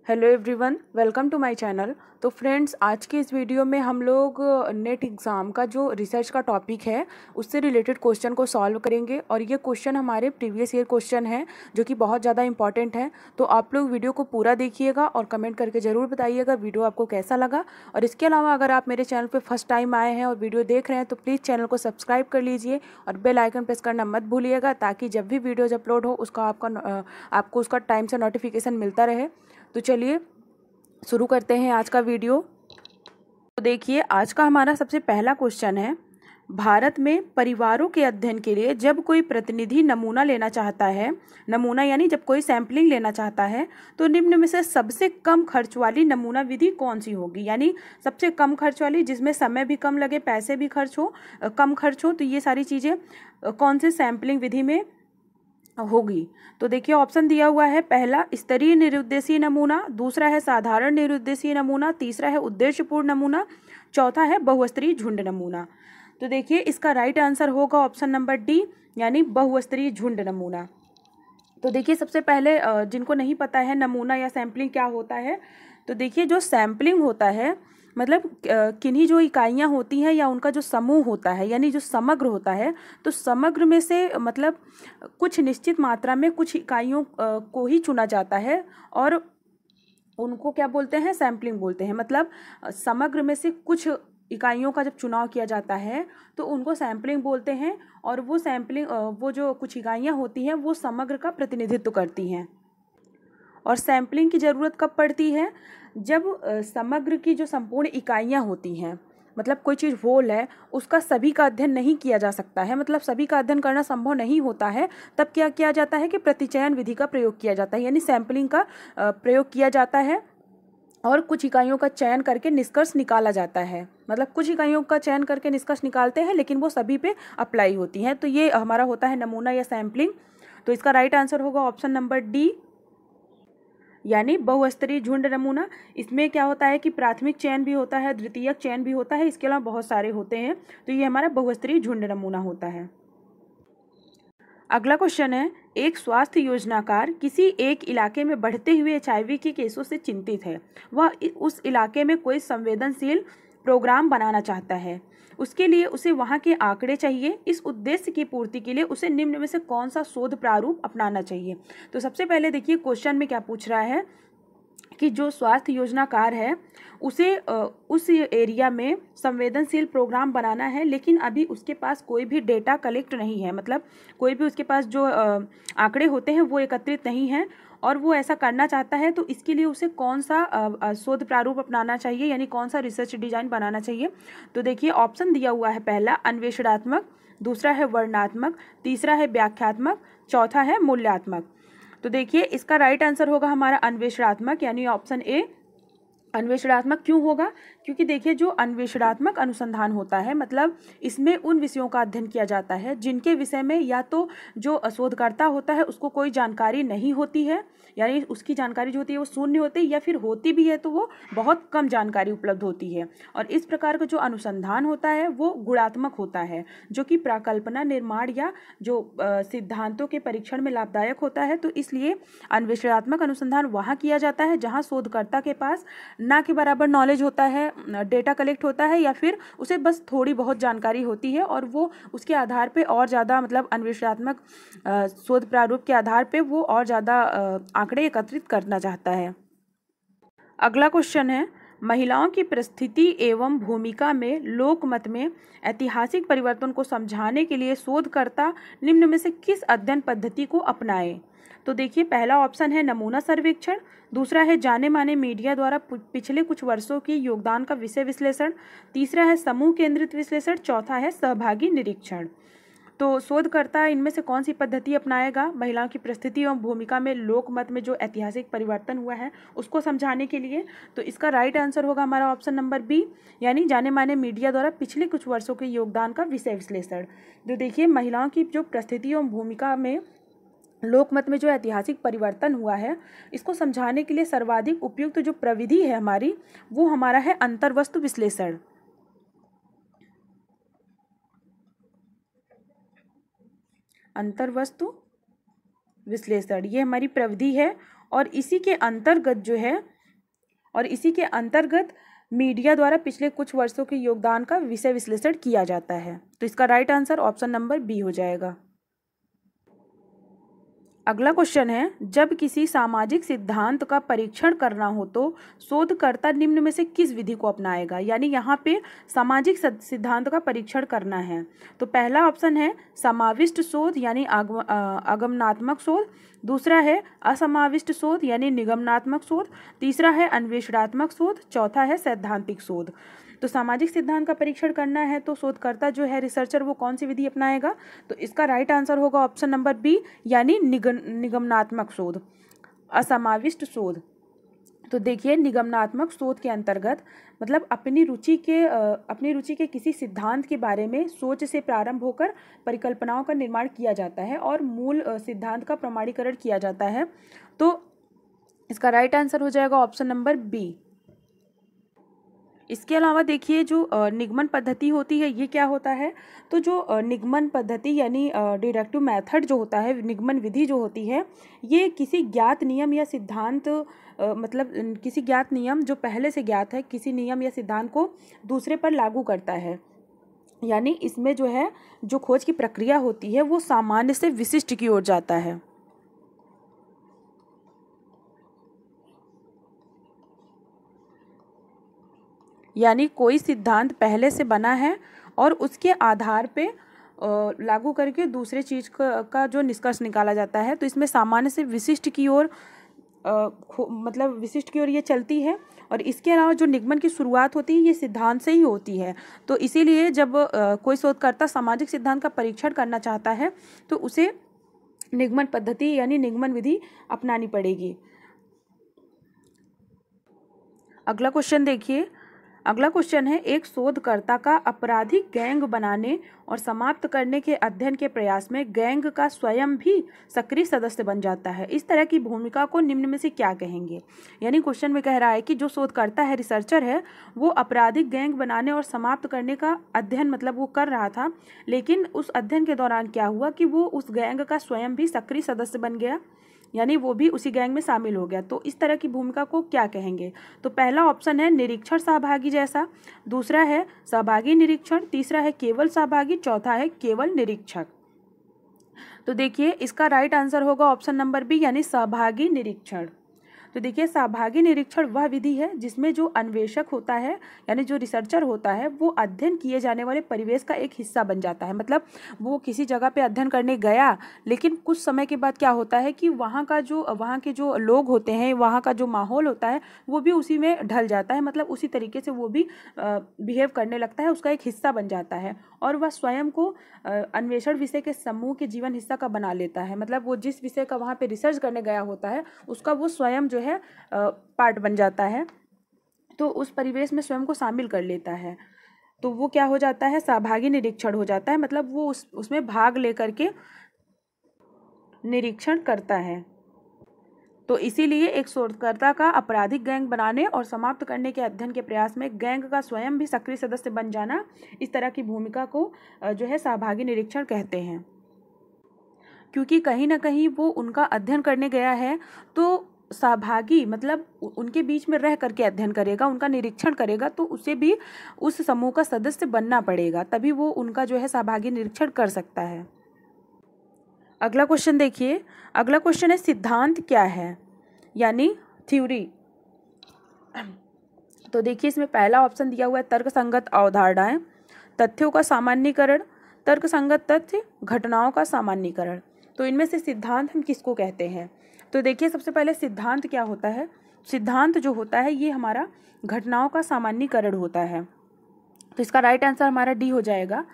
Hello everyone, welcome to my channel. तो friends, आज के इस वीडियो में हम लोग नेट एग्ज़ाम का जो रिसर्च का टॉपिक है उससे रिलेटेड क्वेश्चन को सॉल्व करेंगे। और ये क्वेश्चन हमारे प्रीवियस ईयर क्वेश्चन है जो कि बहुत ज़्यादा इंपॉर्टेंट है। तो आप लोग वीडियो को पूरा देखिएगा और कमेंट करके ज़रूर बताइएगा वीडियो आपको कैसा लगा। और इसके अलावा अगर आप मेरे चैनल पर फर्स्ट टाइम आए हैं और वीडियो देख रहे हैं तो प्लीज़ चैनल को सब्सक्राइब कर लीजिए और बेल आइकन प्रेस करना मत भूलिएगा, ताकि जब भी वीडियोज़ अपलोड हो आपको उसका टाइम से नोटिफिकेशन मिलता रहे। तो चलिए शुरू करते हैं आज का वीडियो। तो देखिए, आज का हमारा सबसे पहला क्वेश्चन है, भारत में परिवारों के अध्ययन के लिए जब कोई प्रतिनिधि नमूना लेना चाहता है, नमूना यानी जब कोई सैंपलिंग लेना चाहता है, तो निम्न में से सबसे कम खर्च वाली नमूना विधि कौन सी होगी। यानी सबसे कम खर्च वाली, जिसमें समय भी कम लगे, पैसे भी कम खर्च हो, तो ये सारी चीज़ें कौन से सैंपलिंग विधि में होगी। तो देखिए, ऑप्शन दिया हुआ है, पहला स्तरीय निरुद्देशीय नमूना, दूसरा है साधारण निरुद्देशीय नमूना, तीसरा है उद्देश्यपूर्ण नमूना, चौथा है बहुस्तरीय झुंड नमूना। तो देखिए, इसका राइट आंसर होगा ऑप्शन नंबर डी, यानी बहुस्तरीय झुंड नमूना। तो देखिए, सबसे पहले जिनको नहीं पता है नमूना या सैम्पलिंग क्या होता है, तो देखिए जो सैम्पलिंग होता है मतलब किन्हीं जो इकाइयाँ होती हैं या उनका जो समूह होता है, यानी जो समग्र होता है, तो समग्र में से मतलब कुछ निश्चित मात्रा में कुछ इकाइयों को ही चुना जाता है और उनको क्या बोलते हैं, सैम्पलिंग बोलते हैं। मतलब समग्र में से कुछ इकाइयों का जब चुनाव किया जाता है तो उनको सैम्पलिंग बोलते हैं। और वो सैम्पलिंग वो जो कुछ इकाइयाँ होती हैं वो समग्र का प्रतिनिधित्व करती हैं। और सैम्पलिंग की ज़रूरत कब पड़ती है, जब समग्र की जो संपूर्ण इकाइयाँ होती हैं, मतलब कोई चीज़ होल है, उसका सभी का अध्ययन नहीं किया जा सकता है, मतलब सभी का अध्ययन करना संभव नहीं होता है, तब क्या किया जाता है कि प्रतिचयन विधि का प्रयोग किया जाता है, यानी सैम्पलिंग का प्रयोग किया जाता है और कुछ इकाइयों का चयन करके निष्कर्ष निकाला जाता है। मतलब कुछ इकाइयों का चयन करके निष्कर्ष निकालते हैं, लेकिन वो सभी पे अप्लाई होती हैं। तो ये हमारा होता है नमूना या सैम्पलिंग। तो इसका राइट आंसर होगा ऑप्शन नंबर डी, यानी बहुस्तरीय झुंड नमूना। इसमें क्या होता है कि प्राथमिक चयन भी होता है, द्वितीयक चयन भी होता है, इसके अलावा बहुत सारे होते हैं। तो ये हमारा बहुस्तरीय झुंड नमूना होता है। अगला क्वेश्चन है, एक स्वास्थ्य योजनाकार किसी एक इलाके में बढ़ते हुए एचआईवी के केसों से चिंतित है। वह उस इलाके में कोई संवेदनशील प्रोग्राम बनाना चाहता है। उसके लिए उसे वहां के आंकड़े चाहिए। इस उद्देश्य की पूर्ति के लिए उसे निम्न में से कौन सा शोध प्रारूप अपनाना चाहिए। तो सबसे पहले देखिए, क्वेश्चन में क्या पूछ रहा है कि जो स्वास्थ्य योजनाकार है उसे उस एरिया में संवेदनशील प्रोग्राम बनाना है, लेकिन अभी उसके पास कोई भी डेटा कलेक्ट नहीं है, मतलब कोई भी उसके पास जो आंकड़े होते हैं वो एकत्रित नहीं है और वो ऐसा करना चाहता है। तो इसके लिए उसे कौन सा शोध प्रारूप अपनाना चाहिए, यानी कौन सा रिसर्च डिजाइन बनाना चाहिए। तो देखिए, ऑप्शन दिया हुआ है, पहला अन्वेषणात्मक, दूसरा है वर्णनात्मक, तीसरा है व्याख्यात्मक, चौथा है मूल्यात्मक। तो देखिए, इसका राइट आंसर होगा हमारा अन्वेषणात्मक, यानी ऑप्शन ए। अन्वेषणात्मक क्यों होगा, क्योंकि देखिए जो अन्वेषणात्मक अनुसंधान होता है, मतलब इसमें उन विषयों का अध्ययन किया जाता है जिनके विषय में या तो जो शोधकर्ता होता है उसको कोई जानकारी नहीं होती है, यानी उसकी जानकारी जो होती है वो शून्य होती है, या फिर होती भी है तो वो बहुत कम जानकारी उपलब्ध होती है। और इस प्रकार का जो अनुसंधान होता है वो गुणात्मक होता है, जो कि प्राकल्पना निर्माण या जो सिद्धांतों के परीक्षण में लाभदायक होता है। तो इसलिए अन्वेषणात्मक अनुसंधान वहाँ किया जाता है जहाँ शोधकर्ता के पास ना के बराबर नॉलेज होता है, डेटा कलेक्ट होता है, या फिर उसे बस थोड़ी बहुत जानकारी होती है और वो उसके आधार पे और ज़्यादा, मतलब अन्वेषणात्मक शोध प्रारूप के आधार पे वो और ज़्यादा आंकड़े एकत्रित करना चाहता है। अगला क्वेश्चन है, महिलाओं की परिस्थिति एवं भूमिका में लोकमत में ऐतिहासिक परिवर्तन को समझाने के लिए शोधकर्ता निम्न में से किस अध्ययन पद्धति को अपनाए। तो देखिए, पहला ऑप्शन है नमूना सर्वेक्षण, दूसरा है जाने माने मीडिया द्वारा पिछले कुछ वर्षों के योगदान का विषय विश्लेषण, तीसरा है समूह केंद्रित विश्लेषण, चौथा है सहभागी निरीक्षण। तो शोधकर्ता इनमें से कौन सी पद्धति अपनाएगा महिलाओं की परिस्थिति एवं भूमिका में लोकमत में जो ऐतिहासिक परिवर्तन हुआ है उसको समझाने के लिए। तो इसका राइट आंसर होगा हमारा ऑप्शन नंबर बी, यानी जाने माने मीडिया द्वारा पिछले कुछ वर्षों के योगदान का विषय विश्लेषण। तो देखिए, महिलाओं की जो परिस्थिति एवं भूमिका में लोकमत में जो ऐतिहासिक परिवर्तन हुआ है इसको समझाने के लिए सर्वाधिक उपयुक्त जो प्रविधि है हमारी, वो हमारा है अंतर्वस्तु विश्लेषण। अंतर्वस्तु विश्लेषण ये हमारी प्रविधि है और इसी के अंतर्गत जो है और इसी के अंतर्गत मीडिया द्वारा पिछले कुछ वर्षों के योगदान का विषय विश्लेषण किया जाता है। तो इसका right answer option number B हो जाएगा। अगला क्वेश्चन है, जब किसी सामाजिक सिद्धांत का परीक्षण करना हो तो शोधकर्ता निम्न में से किस विधि को अपनाएगा। यानी यहाँ पे सामाजिक सिद्धांत का परीक्षण करना है। तो पहला ऑप्शन है समाविष्ट शोध यानी आगमनात्मक शोध, दूसरा है असमाविष्ट शोध यानी निगमनात्मक शोध, तीसरा है अन्वेषणात्मक शोध, चौथा है सैद्धांतिक शोध। तो सामाजिक सिद्धांत का परीक्षण करना है तो शोधकर्ता जो है रिसर्चर वो कौन सी विधि अपनाएगा। तो इसका राइट आंसर होगा ऑप्शन नंबर बी यानी निगमनात्मक शोध, असमाविष्ट शोध। तो देखिए निगमनात्मक शोध के अंतर्गत मतलब अपनी रुचि के किसी सिद्धांत के बारे में सोच से प्रारंभ होकर परिकल्पनाओं का निर्माण किया जाता है और मूल सिद्धांत का प्रमाणीकरण किया जाता है। तो इसका राइट आंसर हो जाएगा ऑप्शन नंबर बी। इसके अलावा देखिए जो निगमन पद्धति होती है ये क्या होता है। तो जो निगमन पद्धति यानी डिडक्टिव मेथड जो होता है, निगमन विधि जो होती है, ये किसी ज्ञात नियम या सिद्धांत मतलब किसी ज्ञात नियम जो पहले से ज्ञात है, किसी नियम या सिद्धांत को दूसरे पर लागू करता है। यानी इसमें जो है जो खोज की प्रक्रिया होती है वो सामान्य से विशिष्ट की ओर जाता है। यानी कोई सिद्धांत पहले से बना है और उसके आधार पे लागू करके दूसरे चीज़ का जो निष्कर्ष निकाला जाता है। तो इसमें सामान्य से विशिष्ट की ओर मतलब विशिष्ट की ओर ये चलती है। और इसके अलावा जो निगमन की शुरुआत होती है ये सिद्धांत से ही होती है। तो इसीलिए जब कोई शोधकर्ता सामाजिक सिद्धांत का परीक्षण करना चाहता है तो उसे निगमन पद्धति यानी निगमन विधि अपनानी पड़ेगी। अगला क्वेश्चन देखिए। अगला क्वेश्चन है, एक शोधकर्ता का आपराधिक गैंग बनाने और समाप्त करने के अध्ययन के प्रयास में गैंग का स्वयं भी सक्रिय सदस्य बन जाता है। इस तरह की भूमिका को निम्न में से क्या कहेंगे। यानी क्वेश्चन में कह रहा है कि जो शोधकर्ता है, रिसर्चर है, वो आपराधिक गैंग बनाने और समाप्त करने का अध्ययन मतलब वो कर रहा था, लेकिन उस अध्ययन के दौरान क्या हुआ कि वो उस गैंग का स्वयं भी सक्रिय सदस्य बन गया, यानी वो भी उसी गैंग में शामिल हो गया। तो इस तरह की भूमिका को क्या कहेंगे। तो पहला ऑप्शन है निरीक्षण सहभागी जैसा, दूसरा है सहभागी निरीक्षण, तीसरा है केवल सहभागी, चौथा है केवल निरीक्षक। तो देखिए इसका राइट आंसर होगा ऑप्शन नंबर बी यानी सहभागी निरीक्षण। तो देखिए सहभागी निरीक्षण वह विधि है जिसमें जो अन्वेषक होता है यानी जो रिसर्चर होता है वो अध्ययन किए जाने वाले परिवेश का एक हिस्सा बन जाता है। मतलब वो किसी जगह पे अध्ययन करने गया, लेकिन कुछ समय के बाद क्या होता है कि वहाँ के जो लोग होते हैं, वहाँ का जो माहौल होता है वो भी उसी में ढल जाता है। मतलब उसी तरीके से वो भी बिहेव करने लगता है, उसका एक हिस्सा बन जाता है और वह स्वयं को अन्वेषण विषय के समूह के जीवन हिस्सा का बना लेता है। मतलब वो जिस विषय का वहाँ पे रिसर्च करने गया होता है उसका वो स्वयं जो है पार्ट बन जाता है, तो उस परिवेश में स्वयं को शामिल कर लेता है। तो वो क्या हो जाता है, सहभागी निरीक्षण हो जाता है। मतलब वो उसमें भाग लेकर के निरीक्षण करता है। तो इसीलिए एक शोधकर्ता का आपराधिक गैंग बनाने और समाप्त करने के अध्ययन के प्रयास में गैंग का स्वयं भी सक्रिय सदस्य बन जाना, इस तरह की भूमिका को जो है सहभागी निरीक्षण कहते हैं। क्योंकि कहीं ना कहीं वो उनका अध्ययन करने गया है, तो सहभागी मतलब उनके बीच में रह करके अध्ययन करेगा, उनका निरीक्षण करेगा, तो उसे भी उस समूह का सदस्य बनना पड़ेगा, तभी वो उनका जो है सहभागी निरीक्षण कर सकता है। अगला क्वेश्चन देखिए। अगला क्वेश्चन है सिद्धांत क्या है, यानी थ्योरी। तो देखिए इसमें पहला ऑप्शन दिया हुआ है तर्कसंगत अवधारणाएं, तथ्यों का सामान्यीकरण, तर्कसंगत तथ्य, घटनाओं का सामान्यीकरण। तो इनमें से सिद्धांत हम किसको कहते हैं। तो देखिए सबसे पहले सिद्धांत क्या होता है। सिद्धांत जो होता है ये हमारा घटनाओं का सामान्यीकरण होता है। तो इसका राइट आंसर हमारा डी हो जाएगा।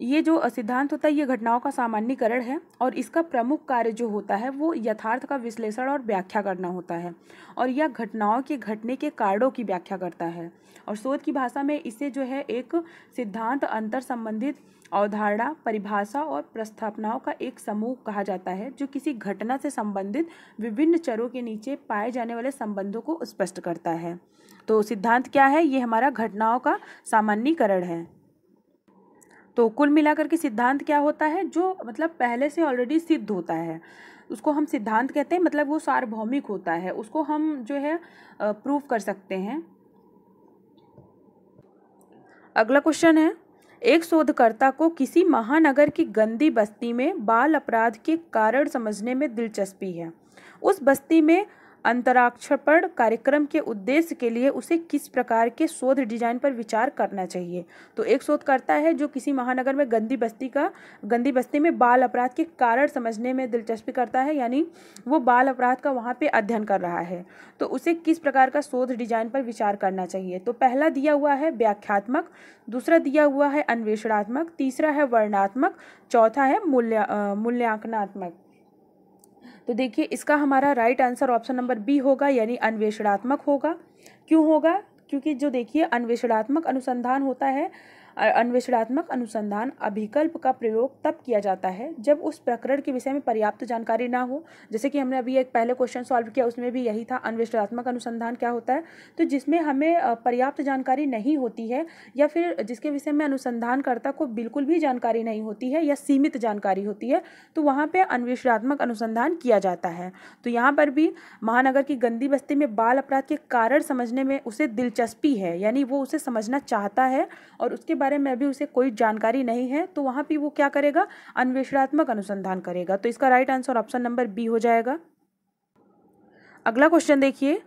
ये जो सिद्धांत होता है ये घटनाओं का सामान्यीकरण है और इसका प्रमुख कार्य जो होता है वो यथार्थ का विश्लेषण और व्याख्या करना होता है, और यह घटनाओं के घटने के कारणों की व्याख्या करता है। और शोध की भाषा में इसे जो है एक सिद्धांत अंतर संबंधित अवधारणा, परिभाषा और प्रस्थापनाओं का एक समूह कहा जाता है जो किसी घटना से संबंधित विभिन्न चरों के नीचे पाए जाने वाले संबंधों को स्पष्ट करता है। तो सिद्धांत क्या है, ये हमारा घटनाओं का सामान्यीकरण है। तो कुल मिलाकर के सिद्धांत क्या होता है, जो मतलब पहले से ऑलरेडी सिद्ध होता है। उसको हम सिद्धांत कहते हैं, मतलब वो सार्वभौमिक होता है, उसको हम जो है प्रूव कर सकते हैं। अगला क्वेश्चन है, एक शोधकर्ता को किसी महानगर की गंदी बस्ती में बाल अपराध के कारण समझने में दिलचस्पी है। उस बस्ती में अंतराक्षरपण कार्यक्रम के उद्देश्य के लिए उसे किस प्रकार के शोध डिजाइन पर विचार करना चाहिए। तो एक शोधकर्ता है जो किसी महानगर में गंदी बस्ती में बाल अपराध के कारण समझने में दिलचस्पी करता है, यानी वो बाल अपराध का वहाँ पे अध्ययन कर रहा है, तो उसे किस प्रकार का शोध डिजाइन पर विचार करना चाहिए। तो पहला दिया हुआ है व्याख्यात्मक, दूसरा दिया हुआ है अन्वेषणात्मक, तीसरा है वर्णनात्मक, चौथा है मूल्यांकनात्मक। तो देखिए इसका हमारा right answer option number B होगा, यानी अन्वेषणात्मक होगा। क्यों होगा? क्योंकि जो देखिए अन्वेषणात्मक अनुसंधान होता है, अन्वेषणात्मक अनुसंधान अभिकल्प का प्रयोग तब किया जाता है जब उस प्रकरण के विषय में पर्याप्त जानकारी ना हो। जैसे कि हमने अभी एक पहले क्वेश्चन सॉल्व किया, उसमें भी यही था। अन्वेषणात्मक अनुसंधान क्या होता है? तो जिसमें हमें पर्याप्त जानकारी नहीं होती है, या फिर जिसके विषय में अनुसंधानकर्ता को बिल्कुल भी जानकारी नहीं होती है या सीमित जानकारी होती है, तो वहाँ पर अन्वेषणात्मक अनुसंधान किया जाता है। तो यहाँ पर भी महानगर की गंदी बस्ती में बाल अपराध के कारण समझने में उसे दिलचस्पी है, यानी वो उसे समझना चाहता है और उसके बारे में अभी उसे कोई जानकारी नहीं है, तो वहां पे वो क्या करेगा? अन्वेषणात्मक अनुसंधान करेगा। तो इसका right answer option number B हो जाएगा। अगला क्वेश्चन देखिए,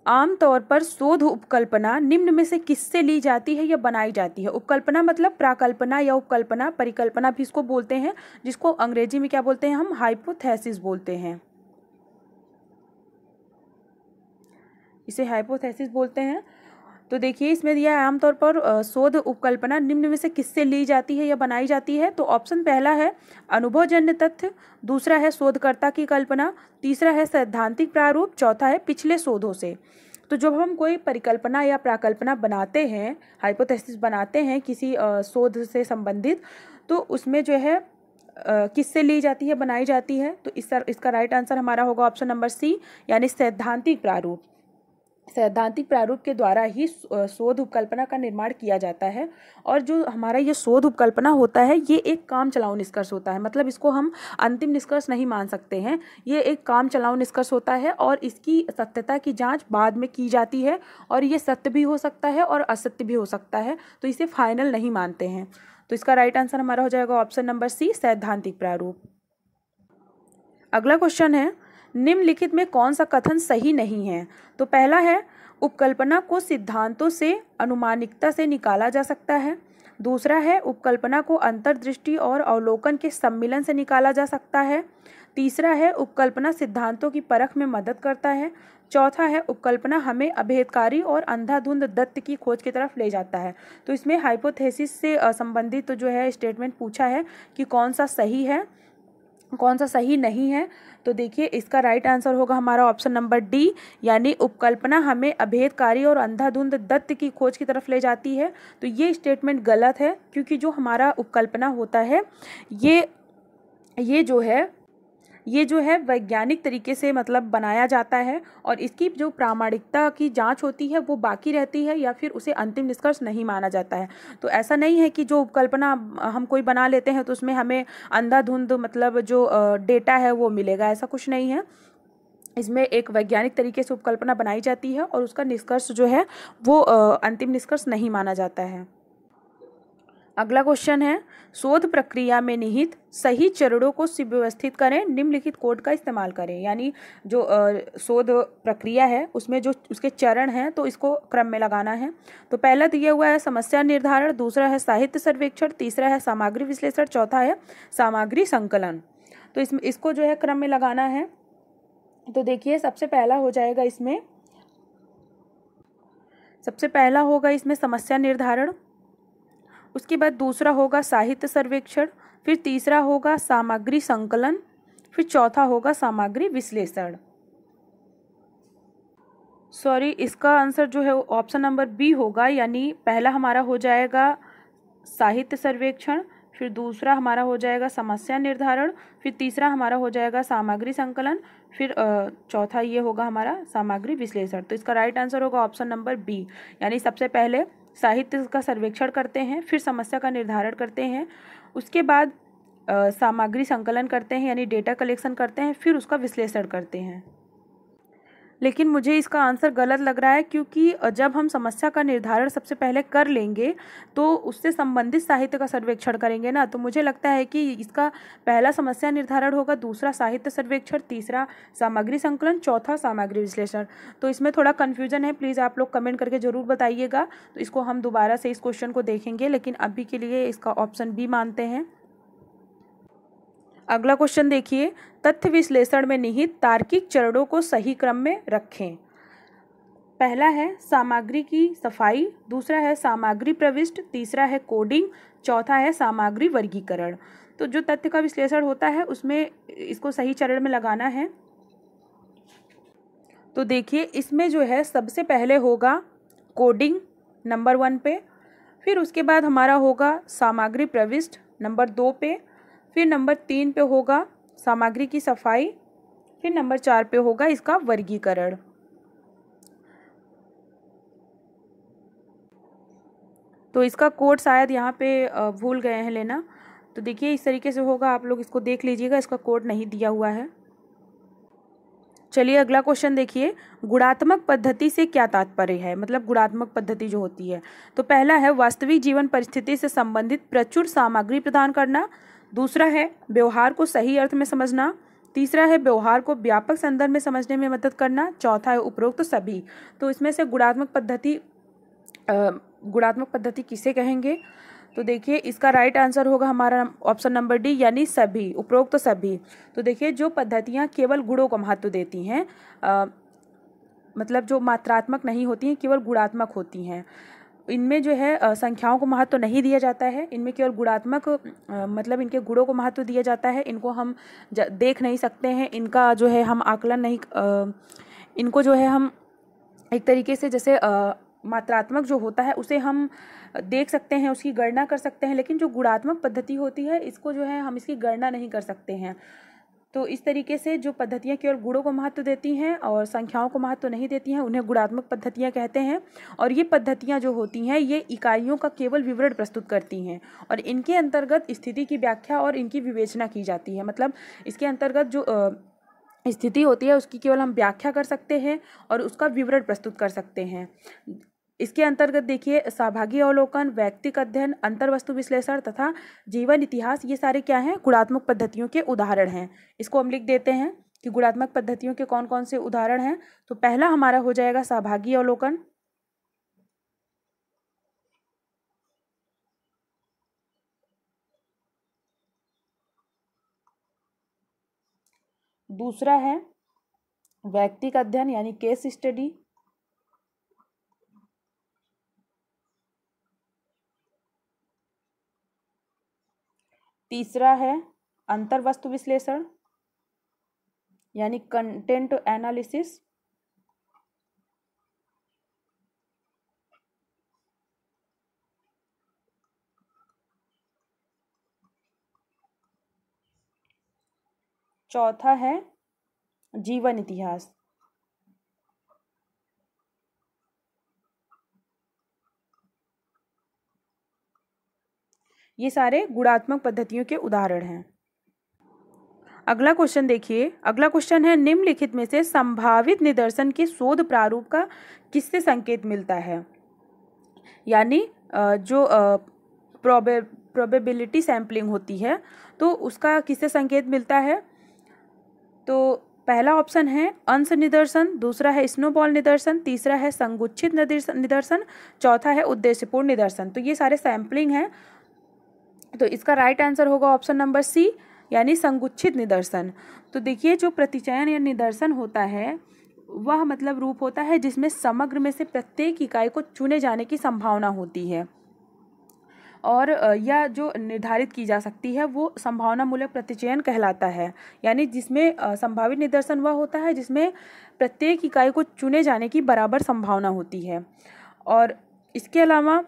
आमतौर पर शोध उपकल्पना निम्न में से किससे ली जाती है या बनाई जाती है? उपकल्पना मतलब प्राकल्पना या उपकल्पना, परिकल्पना भी इसको बोलते हैं, जिसको अंग्रेजी में क्या बोलते हैं? हम हाइपोथेसिस बोलते हैं, इसे हाइपोथेसिस बोलते हैं। तो देखिए इसमें दिया है आमतौर पर शोध उपकल्पना निम्न में से किससे ली जाती है या बनाई जाती है। तो ऑप्शन पहला है अनुभवजन्य तथ्य, दूसरा है शोधकर्ता की कल्पना, तीसरा है सैद्धांतिक प्रारूप, चौथा है पिछले शोधों से। तो जब हम कोई परिकल्पना या प्राकल्पना बनाते हैं, हाइपोथेसिस बनाते हैं किसी शोध से संबंधित, तो उसमें जो है किससे ली जाती है, बनाई जाती है। तो इसका राइट आंसर हमारा होगा ऑप्शन नंबर सी, यानी सैद्धांतिक प्रारूप। सैद्धांतिक प्रारूप के द्वारा ही शोध उपकल्पना का निर्माण किया जाता है। और जो हमारा ये शोध उपकल्पना होता है, ये एक काम चलाऊ निष्कर्ष होता है, मतलब इसको हम अंतिम निष्कर्ष नहीं मान सकते हैं। ये एक काम चलाऊ निष्कर्ष होता है और इसकी सत्यता की जांच बाद में की जाती है, और ये सत्य भी हो सकता है और असत्य भी हो सकता है, तो इसे फाइनल नहीं मानते हैं। तो इसका राइट आंसर हमारा हो जाएगा ऑप्शन नंबर सी, सैद्धांतिक प्रारूप। अगला क्वेश्चन है, निम्नलिखित में कौन सा कथन सही नहीं है? तो पहला है उपकल्पना को सिद्धांतों से अनुमानिकता से निकाला जा सकता है, दूसरा है उपकल्पना को अंतर्दृष्टि और अवलोकन के सम्मिलन से निकाला जा सकता है, तीसरा है उपकल्पना सिद्धांतों की परख में मदद करता है, चौथा है उपकल्पना हमें अभेदकारी और अंधाधुंध दत्त की खोज की तरफ ले जाता है। तो इसमें हाइपोथेसिस से संबंधित तो जो है स्टेटमेंट पूछा है कि कौन सा सही है, कौन सा सही नहीं है। तो देखिए इसका राइट आंसर होगा हमारा ऑप्शन नंबर डी, यानी उपकल्पना हमें अभेदकारी और अंधाधुंध दत्त की खोज की तरफ ले जाती है। तो ये स्टेटमेंट गलत है, क्योंकि जो हमारा उपकल्पना होता है ये जो है वैज्ञानिक तरीके से मतलब बनाया जाता है, और इसकी जो प्रामाणिकता की जांच होती है वो बाकी रहती है, या फिर उसे अंतिम निष्कर्ष नहीं माना जाता है। तो ऐसा नहीं है कि जो उपकल्पना हम कोई बना लेते हैं तो उसमें हमें अंधाधुंध मतलब जो डेटा है वो मिलेगा, ऐसा कुछ नहीं है। इसमें एक वैज्ञानिक तरीके से उपकल्पना बनाई जाती है और उसका निष्कर्ष जो है वो अंतिम निष्कर्ष नहीं माना जाता है। अगला क्वेश्चन है, शोध प्रक्रिया में निहित सही चरणों को सुव्यवस्थित करें, निम्नलिखित कोड का इस्तेमाल करें। यानी जो शोध प्रक्रिया है उसमें जो उसके चरण हैं तो इसको क्रम में लगाना है। तो पहला दिया हुआ है समस्या निर्धारण, दूसरा है साहित्य सर्वेक्षण, तीसरा है सामग्री विश्लेषण, चौथा है सामग्री संकलन। तो इसको जो है क्रम में लगाना है। तो देखिए सबसे पहला होगा इसमें समस्या निर्धारण, उसके बाद दूसरा होगा साहित्य सर्वेक्षण, फिर तीसरा होगा सामग्री संकलन, फिर चौथा होगा सामग्री विश्लेषण। इसका आंसर जो है ऑप्शन नंबर बी होगा, यानी पहला हमारा हो जाएगा साहित्य सर्वेक्षण, फिर दूसरा हमारा हो जाएगा समस्या निर्धारण, फिर तीसरा हमारा हो जाएगा सामग्री संकलन, फिर चौथा ये होगा हमारा सामग्री विश्लेषण। तो इसका राइट आंसर होगा ऑप्शन नंबर बी, यानी सबसे पहले साहित्य का सर्वेक्षण करते हैं, फिर समस्या का निर्धारण करते हैं, उसके बाद सामग्री संकलन करते हैं यानी डेटा कलेक्शन करते हैं, फिर उसका विश्लेषण करते हैं। लेकिन मुझे इसका आंसर गलत लग रहा है, क्योंकि जब हम समस्या का निर्धारण सबसे पहले कर लेंगे तो उससे संबंधित साहित्य का सर्वेक्षण करेंगे ना, तो मुझे लगता है कि इसका पहला समस्या निर्धारण होगा, दूसरा साहित्य सर्वेक्षण, तीसरा सामग्री संकलन, चौथा सामग्री विश्लेषण। तो इसमें थोड़ा कन्फ्यूजन है, प्लीज़ आप लोग कमेंट करके ज़रूर बताइएगा। तो इसको हम दोबारा से इस क्वेश्चन को देखेंगे, लेकिन अभी के लिए इसका ऑप्शन बी मानते हैं। अगला क्वेश्चन देखिए, तथ्य विश्लेषण में निहित तार्किक चरणों को सही क्रम में रखें। पहला है सामग्री की सफाई, दूसरा है सामग्री प्रविष्ट, तीसरा है कोडिंग, चौथा है सामग्री वर्गीकरण। तो जो तथ्य का विश्लेषण होता है उसमें इसको सही चरण में लगाना है। तो देखिए इसमें जो है सबसे पहले होगा कोडिंग नंबर 1 पे, फिर उसके बाद हमारा होगा सामग्री प्रविष्ट नंबर 2 पे, फिर नंबर 3 पे होगा सामग्री की सफाई, फिर नंबर 4 पे होगा इसका वर्गीकरण। तो इसका कोड शायद यहाँ पे भूल गए हैं लेना, तो देखिए इस तरीके से होगा, आप लोग इसको देख लीजिएगा, इसका कोड नहीं दिया हुआ है। चलिए अगला क्वेश्चन देखिए, गुणात्मक पद्धति से क्या तात्पर्य है, मतलब गुणात्मक पद्धति जो होती है। तो पहला है वास्तविक जीवन परिस्थिति से संबंधित प्रचुर सामग्री प्रदान करना, दूसरा है व्यवहार को सही अर्थ में समझना, तीसरा है व्यवहार को व्यापक संदर्भ में समझने में मदद करना, चौथा है उपरोक्त तो सभी। तो इसमें से गुणात्मक पद्धति किसे कहेंगे? तो देखिए इसका राइट आंसर होगा हमारा ऑप्शन नंबर डी, यानी सभी, उपरोक्त तो सभी। तो देखिए जो पद्धतियाँ केवल गुणों को महत्व देती हैं, मतलब जो मात्रात्मक नहीं होती हैं, केवल गुणात्मक होती हैं, इनमें जो है संख्याओं को महत्व नहीं दिया जाता है, इनमें केवल गुणात्मक मतलब इनके गुणों को महत्व दिया जाता है। इनको हम देख नहीं सकते हैं, इनका जो है हम आकलन नहीं, इनको जो है हम एक तरीके से जैसे मात्रात्मक जो होता है उसे हम देख सकते हैं, उसकी गणना कर सकते हैं, लेकिन जो गुणात्मक पद्धति होती है इसको जो है हम इसकी गणना नहीं कर सकते हैं। तो इस तरीके से जो पद्धतियाँ केवल गुणों को महत्व देती हैं और संख्याओं को महत्व नहीं देती हैं, उन्हें गुणात्मक पद्धतियाँ कहते हैं। और ये पद्धतियाँ जो होती हैं ये इकाइयों का केवल विवरण प्रस्तुत करती हैं और इनके अंतर्गत स्थिति की व्याख्या और इनकी विवेचना की जाती है। मतलब इसके अंतर्गत जो स्थिति होती है उसकी केवल हम व्याख्या कर सकते हैं और उसका विवरण प्रस्तुत कर सकते हैं। इसके अंतर्गत देखिए सहभागी अवलोकन, वैयक्तिक अध्ययन, अंतर्वस्तु विश्लेषण तथा जीवन इतिहास, ये सारे क्या हैं, गुणात्मक पद्धतियों के उदाहरण हैं। इसको हम लिख देते हैं कि गुणात्मक पद्धतियों के कौन कौन से उदाहरण हैं। तो पहला हमारा हो जाएगा सहभागी अवलोकन, दूसरा है वैयक्तिक अध्ययन यानी केस स्टडी, तीसरा है अंतर्वस्तु विश्लेषण यानी कंटेंट एनालिसिस, चौथा है जीवन इतिहास। ये सारे गुणात्मक पद्धतियों के उदाहरण हैं। अगला क्वेश्चन देखिए, अगला क्वेश्चन है निम्नलिखित में से संभावित निदर्शन के शोध प्रारूप का किससे संकेत मिलता है, यानी जो प्रोबेबिलिटी सैम्पलिंग होती है तो उसका किससे संकेत मिलता है। तो पहला ऑप्शन है अंश निदर्शन, दूसरा है स्नोबॉल निदर्शन, तीसरा है संगुच्छित निदर्शन, चौथा है उद्देश्यपूर्ण निदर्शन। तो ये सारे सैम्पलिंग हैं, तो इसका राइट आंसर होगा ऑप्शन नंबर सी, यानी संगुच्छित निदर्शन। तो देखिए जो प्रतिचयन या निदर्शन होता है वह मतलब रूप होता है जिसमें समग्र में से प्रत्येक इकाई को चुने जाने की संभावना होती है और यह जो निर्धारित की जा सकती है वो संभावना मूलक प्रतिचयन कहलाता है। यानी जिसमें संभावित निदर्शन वह होता है जिसमें प्रत्येक इकाई को चुने जाने की बराबर संभावना होती है। और इसके अलावा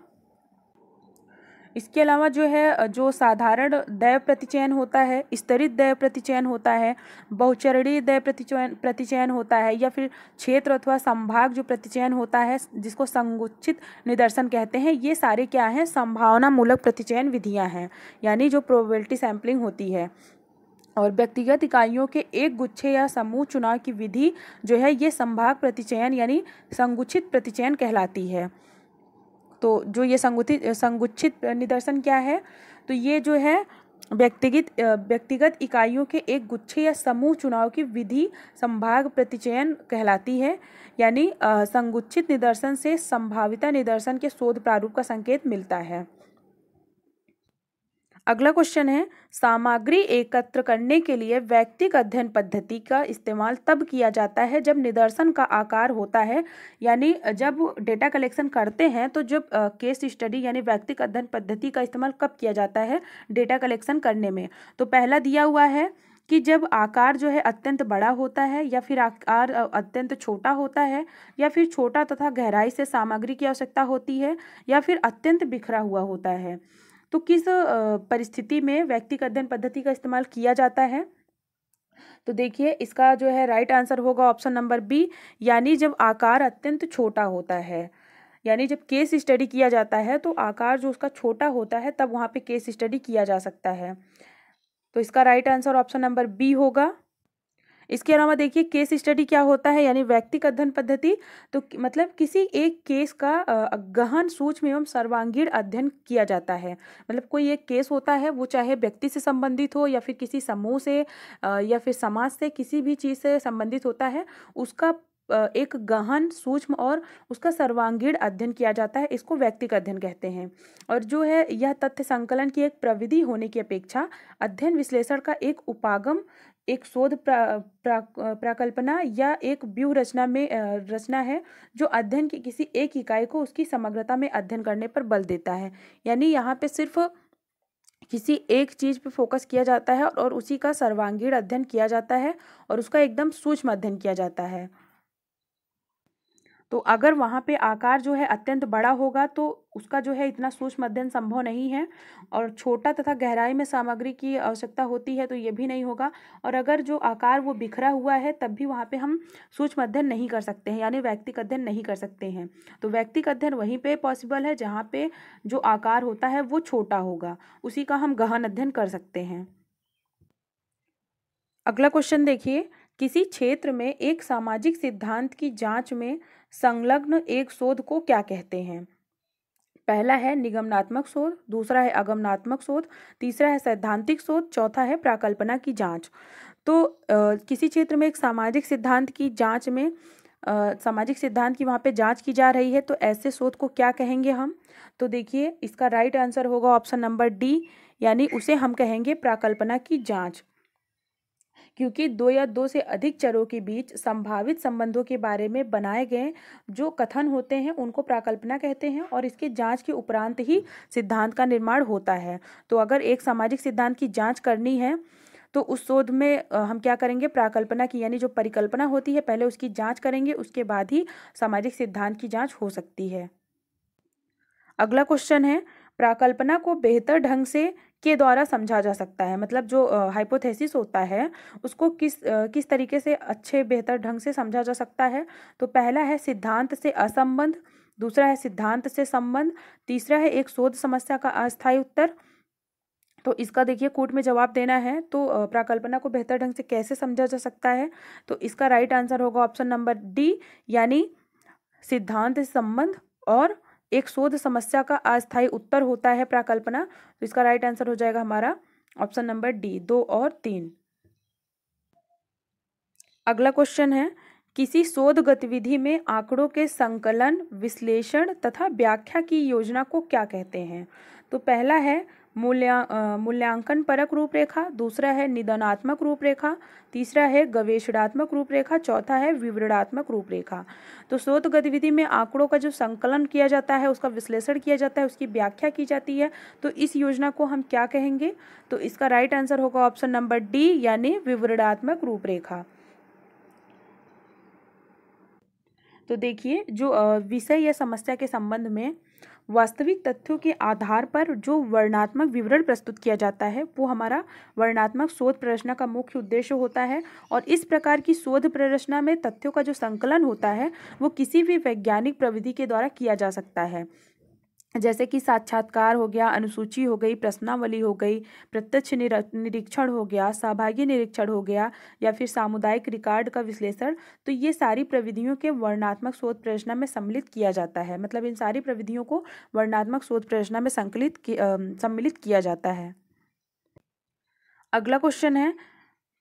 इसके अलावा जो है जो साधारण दैव प्रतिचयन होता है, स्तरित दैव प्रतिचयन होता है, बहुचरणीय दैव प्रतिचयन होता है, या फिर क्षेत्र अथवा संभाग जो प्रतिचयन होता है जिसको संगुच्छित निदर्शन कहते हैं, ये सारे क्या हैं, संभावना मूलक प्रतिचयन विधियां हैं, यानी जो प्रोबेबिलिटी सैंपलिंग होती है। और व्यक्तिगत इकाइयों के एक गुच्छे या समूह चुनाव की विधि जो है ये संभाग प्रतिचयन यानी संगुच्छित प्रतिचयन कहलाती है। तो जो ये संगुच्छित निदर्शन क्या है, तो ये जो है व्यक्तिगत इकाइयों के एक गुच्छे या समूह चुनाव की विधि संभाग प्रतिचयन कहलाती है, यानी संगुच्छित निदर्शन से संभाविता निदर्शन के शोध प्रारूप का संकेत मिलता है। अगला क्वेश्चन है, सामग्री एकत्र करने के लिए वैयक्तिक अध्ययन पद्धति का इस्तेमाल तब किया जाता है जब निदर्शन का आकार होता है, यानी जब डेटा कलेक्शन करते हैं तो जब केस स्टडी यानी वैयक्तिक अध्ययन पद्धति का इस्तेमाल कब किया जाता है डेटा कलेक्शन करने में। तो पहला दिया हुआ है कि जब आकार जो है अत्यंत बड़ा होता है, या फिर आकार अत्यंत छोटा होता है, या फिर छोटा तथा गहराई से सामग्री की आवश्यकता होती है, या फिर अत्यंत बिखरा हुआ होता है। तो किस परिस्थिति में वैयक्तिक अध्ययन पद्धति का इस्तेमाल किया जाता है, तो देखिए इसका जो है राइट आंसर होगा ऑप्शन नंबर बी, यानी जब आकार अत्यंत छोटा होता है, यानी जब केस स्टडी किया जाता है तो आकार जो उसका छोटा होता है तब वहाँ पे केस स्टडी किया जा सकता है। तो इसका right answer option number B होगा। इसके अलावा देखिए केस स्टडी क्या होता है, यानी व्यक्तिगत अध्ययन पद्धति, तो मतलब किसी एक केस का गहन सूक्ष्म एवं सर्वांगीण अध्ययन किया जाता है। मतलब कोई एक केस होता है, वो चाहे व्यक्ति से संबंधित हो या फिर किसी समूह से या फिर समाज से, किसी भी चीज़ से संबंधित होता है, उसका एक गहन सूक्ष्म और उसका सर्वांगीण अध्ययन किया जाता है, इसको व्यक्तिगत अध्ययन कहते हैं। और जो है यह तथ्य संकलन की एक प्रविधि होने की अपेक्षा अध्ययन विश्लेषण का एक उपागम, एक शोध प्रकल्पना या एक व्यूह रचना में रचना है, जो अध्ययन की किसी एक इकाई को उसकी समग्रता में अध्ययन करने पर बल देता है। यानी यहाँ पे सिर्फ किसी एक चीज़ पे फोकस किया जाता है और उसी का सर्वांगीण अध्ययन किया जाता है और उसका एकदम सूक्ष्म अध्ययन किया जाता है। तो अगर वहाँ पे आकार जो है अत्यंत बड़ा होगा तो उसका जो है इतना सूक्ष्म अध्ययन संभव नहीं है, और छोटा तथा गहराई में सामग्री की आवश्यकता होती है तो ये भी नहीं होगा, और अगर जो आकार वो बिखरा हुआ है तब भी वहाँ पे हम सूक्ष्म अध्ययन नहीं कर सकते हैं, यानी व्यक्तिगत अध्ययन नहीं कर सकते हैं। तो व्यक्तिगत अध्ययन वहीं पे पॉसिबल है जहाँ पे जो आकार होता है वो छोटा होगा, उसी का हम गहन अध्ययन कर सकते हैं। अगला क्वेश्चन देखिए, किसी क्षेत्र में एक सामाजिक सिद्धांत की जांच में संलग्न एक शोध को क्या कहते हैं? पहला है निगमनात्मक शोध, दूसरा है आगमनात्मक शोध, तीसरा है सैद्धांतिक शोध, चौथा है प्राकल्पना की जांच। तो किसी क्षेत्र में एक सामाजिक सिद्धांत की जांच में सामाजिक सिद्धांत की वहाँ पे जांच की जा रही है, तो ऐसे शोध को क्या कहेंगे हम? तो देखिए इसका राइट आंसर होगा ऑप्शन नंबर डी, यानी उसे हम कहेंगे प्राकल्पना की जांच, क्योंकि दो या दो से अधिक चरों के बीच संभावित संबंधों के बारे में बनाए गए जो कथन होते हैं उनको प्राकल्पना कहते हैं, और इसके जांच के उपरांत ही सिद्धांत का निर्माण होता है। तो अगर एक सामाजिक सिद्धांत की जांच करनी है तो उस शोध में हम क्या करेंगे, प्राकल्पना की यानी जो परिकल्पना होती है पहले उसकी जांच करेंगे, उसके बाद ही सामाजिक सिद्धांत की जांच हो सकती है। अगला क्वेश्चन है, प्राकल्पना को बेहतर ढंग से के द्वारा समझा जा सकता है, मतलब जो हाइपोथेसिस होता है उसको किस तरीके से अच्छे बेहतर ढंग से समझा जा सकता है? तो पहला है सिद्धांत से असंबंध, दूसरा है सिद्धांत से संबंध, तीसरा है एक शोध समस्या का अस्थायी उत्तर। तो इसका देखिए कोर्ट में जवाब देना है, तो प्राकल्पना को बेहतर ढंग से कैसे समझा जा सकता है? तो इसका राइट आंसर होगा ऑप्शन नंबर डी, यानी सिद्धांत से संबंध और एक शोध समस्या का अस्थायी उत्तर होता है प्राकल्पना। तो इसका राइट आंसर हो जाएगा हमारा ऑप्शन नंबर डी, 2 और 3। अगला क्वेश्चन है, किसी शोध गतिविधि में आंकड़ों के संकलन, विश्लेषण तथा व्याख्या की योजना को क्या कहते हैं? तो पहला है मूल्यांकन परक रूपरेखा, दूसरा है निदानात्मक रूपरेखा, तीसरा है गवेषणात्मक रूपरेखा, चौथा है विवरणात्मक रूपरेखा। तो शोध गतिविधि में आंकड़ों का जो संकलन किया जाता है, उसका विश्लेषण किया जाता है, उसकी व्याख्या की जाती है, तो इस योजना को हम क्या कहेंगे? तो इसका राइट आंसर होगा ऑप्शन नंबर डी, यानी विवरणात्मक रूपरेखा। तो देखिए जो विषय या समस्या के संबंध में वास्तविक तथ्यों के आधार पर जो वर्णनात्मक विवरण प्रस्तुत किया जाता है वो हमारा वर्णनात्मक शोध प्ररचना का मुख्य उद्देश्य होता है। और इस प्रकार की शोध प्ररचना में तथ्यों का जो संकलन होता है वो किसी भी वैज्ञानिक प्रविधि के द्वारा किया जा सकता है, जैसे कि साक्षात्कार हो गया, अनुसूची हो गई, प्रश्नावली हो गई, प्रत्यक्ष निरीक्षण हो गया, सहभागी निरीक्षण हो गया, या फिर सामुदायिक रिकॉर्ड का विश्लेषण। तो ये सारी प्रविधियों के वर्णनात्मक शोध प्ररचना में सम्मिलित किया जाता है। मतलब इन सारी प्रविधियों को वर्णनात्मक शोध प्ररचना में सम्मिलित किया जाता है। अगला क्वेश्चन है,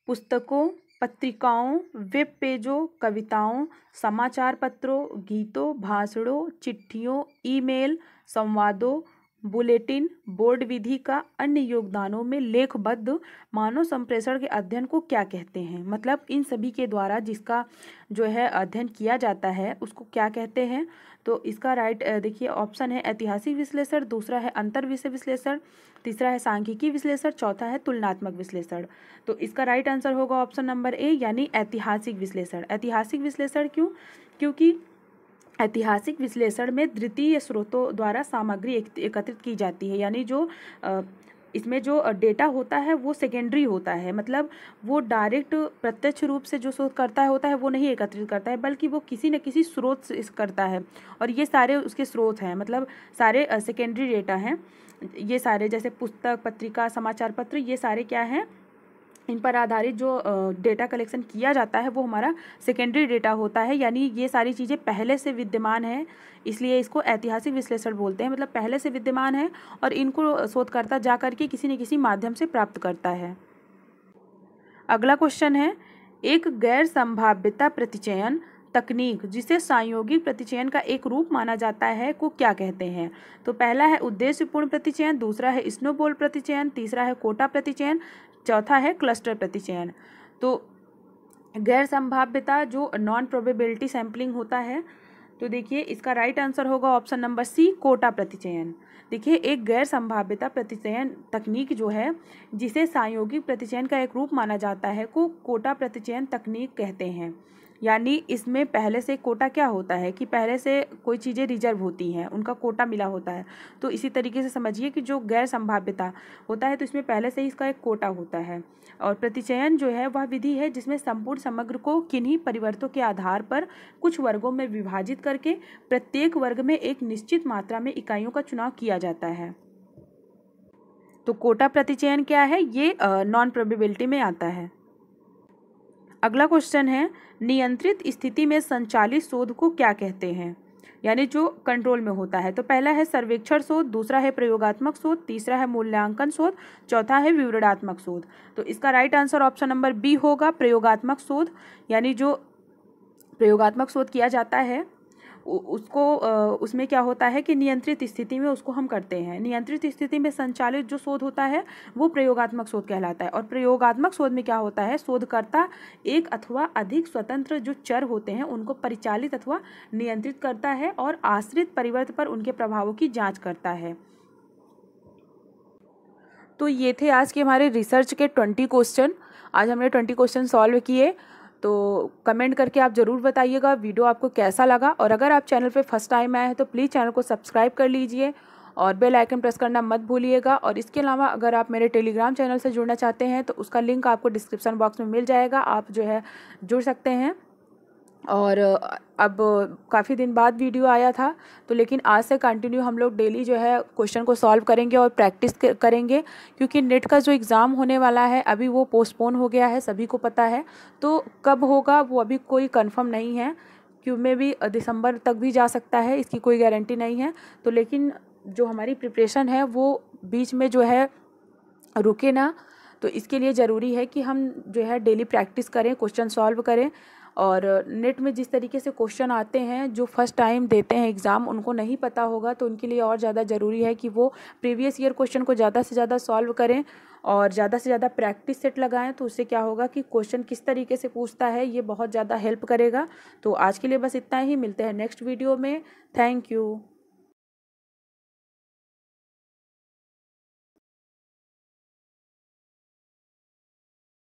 पुस्तकों, पत्रिकाओं, वेब पेजों, कविताओं, समाचार पत्रों, गीतों, भाषणों, चिट्ठियों, ईमेल, संवादों, बुलेटिन, बोर्ड विधि का अन्य योगदानों में लेखबद्ध मानव संप्रेषण के अध्ययन को क्या कहते हैं? मतलब इन सभी के द्वारा जिसका जो है अध्ययन किया जाता है उसको क्या कहते हैं? तो इसका राइट देखिए ऑप्शन है ऐतिहासिक विश्लेषण, दूसरा है अंतर विषय विश्लेषण, तीसरा है सांख्यिकी विश्लेषण, चौथा है तुलनात्मक विश्लेषण। तो इसका राइट आंसर होगा ऑप्शन नंबर ए यानी ऐतिहासिक विश्लेषण। ऐतिहासिक विश्लेषण क्यों? क्योंकि ऐतिहासिक विश्लेषण में द्वितीय स्रोतों द्वारा सामग्री एकत्रित की जाती है, यानी जो इसमें जो डेटा होता है वो सेकेंडरी होता है। मतलब वो डायरेक्ट प्रत्यक्ष रूप से जो शोधकर्ता होता है वो नहीं एकत्रित करता है, बल्कि वो किसी न किसी स्रोत से करता है। और ये सारे उसके स्रोत हैं, मतलब सारे सेकेंडरी डेटा हैं। ये सारे जैसे पुस्तक, पत्रिका, समाचार पत्र, ये सारे क्या हैं, इन पर आधारित जो डेटा कलेक्शन किया जाता है वो हमारा सेकेंडरी डेटा होता है। यानी ये सारी चीज़ें पहले से विद्यमान है, इसलिए इसको ऐतिहासिक विश्लेषण बोलते हैं। मतलब पहले से विद्यमान है और इनको शोधकर्ता जा करके किसी न किसी माध्यम से प्राप्त करता है। अगला क्वेश्चन है, एक गैर संभाव्यता प्रतिचयन तकनीक जिसे संयोगिक प्रतिचयन का एक रूप माना जाता है को क्या कहते हैं? तो पहला है उद्देश्यपूर्ण प्रतिचयन, दूसरा है स्नोबॉल प्रतिचयन, तीसरा है कोटा प्रतिचयन, चौथा है क्लस्टर प्रतिचयन। तो गैर संभाव्यता जो नॉन प्रोबेबिलिटी सैम्पलिंग होता है, तो देखिए इसका राइट आंसर होगा ऑप्शन नंबर सी कोटा प्रतिचयन। देखिए एक गैर संभाव्यता प्रतिचयन तकनीक जो है जिसे संयोगिक प्रतिचयन का एक रूप माना जाता है को कोटा प्रतिचयन तकनीक कहते हैं। यानी इसमें पहले से कोटा क्या होता है कि पहले से कोई चीज़ें रिजर्व होती हैं, उनका कोटा मिला होता है। तो इसी तरीके से समझिए कि जो गैर संभाव्यता होता है तो इसमें पहले से ही इसका एक कोटा होता है। और प्रतिचयन जो है वह विधि है जिसमें संपूर्ण समग्र को किन्हीं परिवर्तों के आधार पर कुछ वर्गों में विभाजित करके प्रत्येक वर्ग में एक निश्चित मात्रा में इकाइयों का चुनाव किया जाता है। तो कोटा प्रतिचयन क्या है? ये नॉन प्रोबेबिलिटी में आता है। अगला क्वेश्चन है, नियंत्रित स्थिति में संचालित शोध को क्या कहते हैं? यानी जो कंट्रोल में होता है। तो पहला है सर्वेक्षण शोध, दूसरा है प्रयोगात्मक शोध, तीसरा है मूल्यांकन शोध, चौथा है विवरणात्मक शोध। तो इसका right answer option number B होगा प्रयोगात्मक शोध। यानी जो प्रयोगात्मक शोध किया जाता है उसको उसमें क्या होता है कि नियंत्रित स्थिति में उसको हम करते हैं। नियंत्रित स्थिति में संचालित जो शोध होता है वो प्रयोगात्मक शोध कहलाता है। और प्रयोगात्मक शोध में क्या होता है, शोधकर्ता एक अथवा अधिक स्वतंत्र जो चर होते हैं उनको परिचालित अथवा नियंत्रित करता है और आश्रित परिवर्तन पर उनके प्रभावों की जांच करता है। तो ये थे आज के हमारे रिसर्च के 20 क्वेश्चन। आज हमने 20 क्वेश्चन सॉल्व किए। तो कमेंट करके आप ज़रूर बताइएगा वीडियो आपको कैसा लगा। और अगर आप चैनल पे फर्स्ट टाइम आए हैं तो प्लीज़ चैनल को सब्सक्राइब कर लीजिए और बेल आइकन प्रेस करना मत भूलिएगा। और इसके अलावा अगर आप मेरे टेलीग्राम चैनल से जुड़ना चाहते हैं तो उसका लिंक आपको डिस्क्रिप्शन बॉक्स में मिल जाएगा, आप जो है जुड़ सकते हैं। और अब काफ़ी दिन बाद वीडियो आया था तो लेकिन आज से कंटिन्यू हम लोग डेली जो है क्वेश्चन को सॉल्व करेंगे और प्रैक्टिस करेंगे, क्योंकि नेट का जो एग्ज़ाम होने वाला है अभी वो पोस्टपोन हो गया है, सभी को पता है। तो कब होगा वो अभी कोई कंफर्म नहीं है, क्यों में भी दिसंबर तक भी जा सकता है, इसकी कोई गारंटी नहीं है। तो लेकिन जो हमारी प्रिपरेशन है वो बीच में जो है रुके ना। तो इसके लिए ज़रूरी है कि हम जो है डेली प्रैक्टिस करें, क्वेश्चन सॉल्व करें। और नेट में जिस तरीके से क्वेश्चन आते हैं, जो फर्स्ट टाइम देते हैं एग्ज़ाम उनको नहीं पता होगा, तो उनके लिए और ज़्यादा ज़रूरी है कि वो प्रीवियस ईयर क्वेश्चन को ज़्यादा से ज़्यादा सॉल्व करें और ज़्यादा से ज़्यादा प्रैक्टिस सेट लगाएं। तो उससे क्या होगा कि क्वेश्चन किस तरीके से पूछता है ये बहुत ज़्यादा हेल्प करेगा। तो आज के लिए बस इतना ही, मिलते हैं नेक्स्ट वीडियो में। Thank you.